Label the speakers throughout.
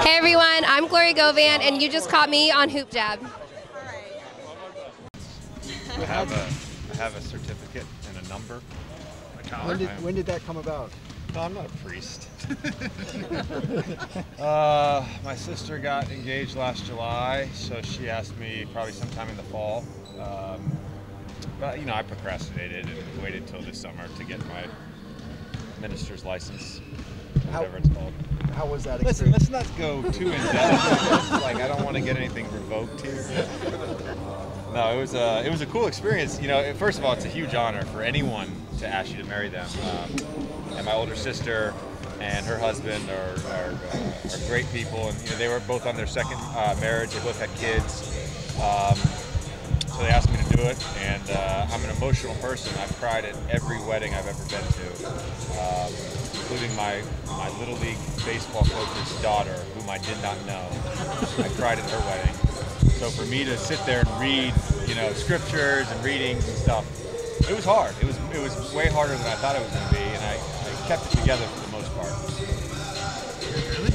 Speaker 1: Hey everyone, I'm Glory Govan, and you just caught me on HoopJab.
Speaker 2: I have a certificate and a number.
Speaker 3: When did that come about?
Speaker 2: No, I'm not a priest. My sister got engaged last July, so she asked me probably sometime in the fall. But you know, I procrastinated and waited till this summer to get my minister's license, whatever it's called.
Speaker 3: How was that
Speaker 2: Listen,
Speaker 3: experience?
Speaker 2: let's not go too in depth. Like, I don't want to get anything revoked here. No, it was a cool experience. You know, first of all, it's a huge honor for anyone to ask you to marry them. And my older sister and her husband are great people, and you know, they were both on their second marriage. They both had kids, so they asked me to do it. And I'm an emotional person. I've cried at every wedding I've ever been to, including my little league baseball coach's daughter, whom I did not know. I cried at her wedding. So for me to sit there and read, you know, scriptures and readings and stuff, it was hard. It was way harder than I thought it was going to be, and I kept it together for the most part.
Speaker 4: Really?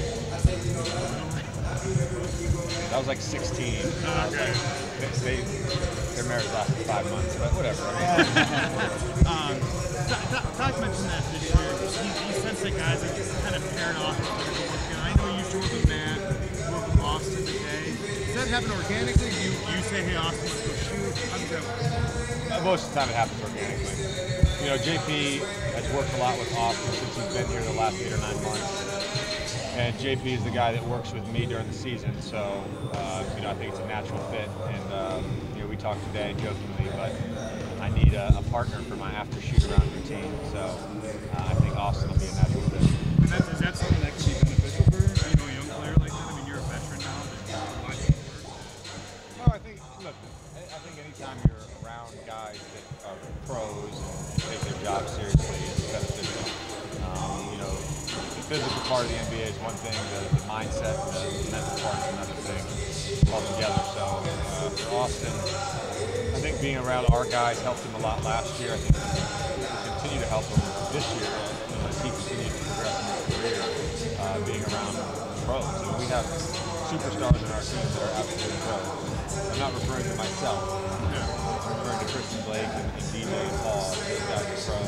Speaker 2: I was like 16.
Speaker 4: Okay.
Speaker 2: Their marriage lasted 5 months, but whatever.
Speaker 4: Todd mentioned that this year. He sensed that guys are kind of paired off. I know you used to work with Matt, work with Austin today. Does that happen organically? You say, hey, Austin, let's go shoot. How does that work?
Speaker 2: Most of the time it happens organically. You know, JP has worked a lot with Austin since he's been here the last 8 or 9 months. And JP is the guy that works with me during the season, so you know, I think it's a natural fit. And you know, we talked today jokingly, but I need a partner for my after shoot around routine. So I think Austin will be a natural fit.
Speaker 4: And is that something that can be beneficial for you know, a young player like that? I mean, you're a veteran now.
Speaker 2: No, I think anytime you're around guys that are pros and take their job seriously, it's beneficial. You know, the physical part of the NBA is one thing, the mindset, the mental part is another thing altogether. So for Austin, I think being around our guys helped him a lot last year. I think it will continue to help him this year, you know, as he continues to progress in his career, being around pros. I mean, we have superstars in our team that are absolute pros. I'm not referring to myself. I'm referring to Christian Blake and DJ and Paul. Those guys are pros.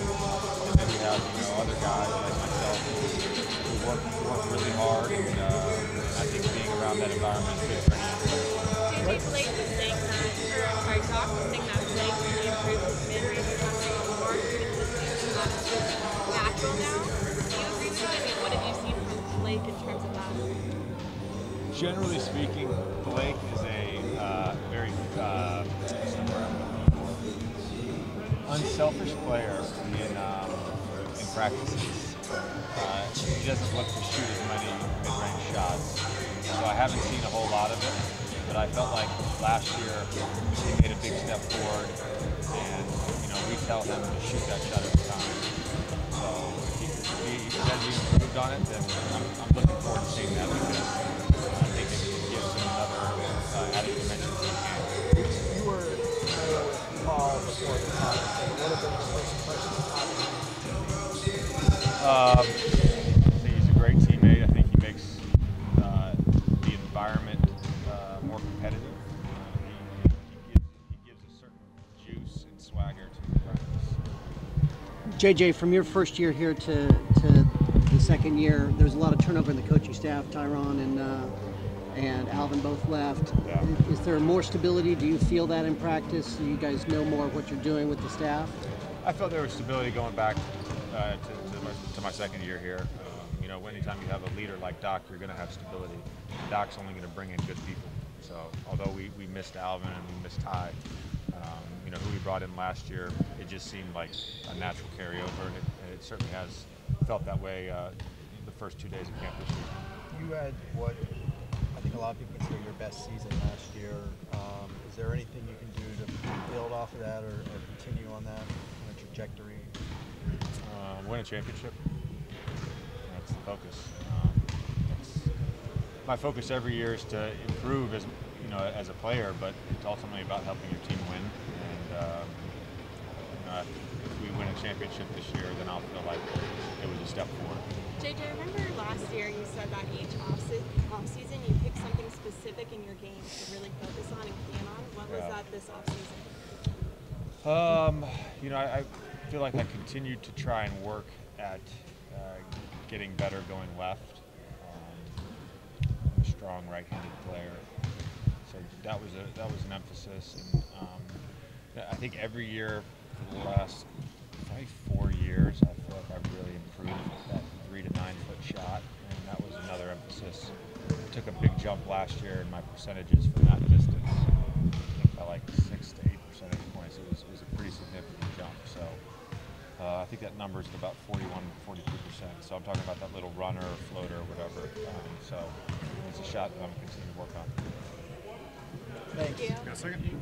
Speaker 2: And then we have, you know, other guys like myself who work really hard, and I think being around that environment is good for anyone.
Speaker 5: JJ Blake was saying that, Doc was saying that Blake really improved his mid-range shot more consistently natural now. Do you agree with that? I mean, what have you seen from Blake in terms of that?
Speaker 2: Generally speaking, Blake is a very unselfish player in practices. He doesn't look to shoot as many mid-range shots, so I haven't seen a whole lot of it. But I felt like last year he made a big step forward, and you know, we tell him to shoot that shot every time. So if he says he improved on it, then I'm looking forward to seeing that, because I think it gives him another added dimension to the game.
Speaker 3: You were with Paul before the time. What have been your first impressions of Paul?
Speaker 2: I think he's a great teammate. I think he makes the environment more competitive. He gives a certain juice and swagger to the practice.
Speaker 6: JJ, from your first year here to the second year, there's a lot of turnover in the coaching staff. Tyron and Alvin both left.
Speaker 2: Yeah.
Speaker 6: Is there more stability? Do you feel that in practice? Do you guys know more of what you're doing with the staff?
Speaker 2: I felt there was stability going back to my second year here. You know, anytime you have a leader like Doc, you're going to have stability. Doc's only going to bring in good people. So although we missed Alvin and we missed Ty, you know, who we brought in last year, it just seemed like a natural carryover, and it certainly has felt that way in the first 2 days of camp this year.
Speaker 3: You had what I think a lot of people consider your best season last year. Is there anything you can do to build off of that or continue on that trajectory?
Speaker 2: Win a championship. That's the focus. My focus every year is to improve as a player, but it's ultimately about helping your team win. And you know, if we win a championship this year, then I'll feel like it was a step forward.
Speaker 5: JJ, I remember last year you said that each off this offseason?
Speaker 2: You know, I feel like I continued to try and work at getting better going left. I'm a strong right-handed player, so that was an emphasis. And I think every year for the last probably 4 years, I feel like I've really improved that 3 to 9 foot shot, and that was another emphasis. I took a big jump last year in my percentages from that distance. I think by like 6 to 8 percentage points. It was a pretty significant jump. So I think that number is at about 41, 42%. So I'm talking about that little runner, floater, whatever. So it's a shot that I'm continuing to work on.
Speaker 3: Thanks.
Speaker 5: Thank you.
Speaker 4: Got a second?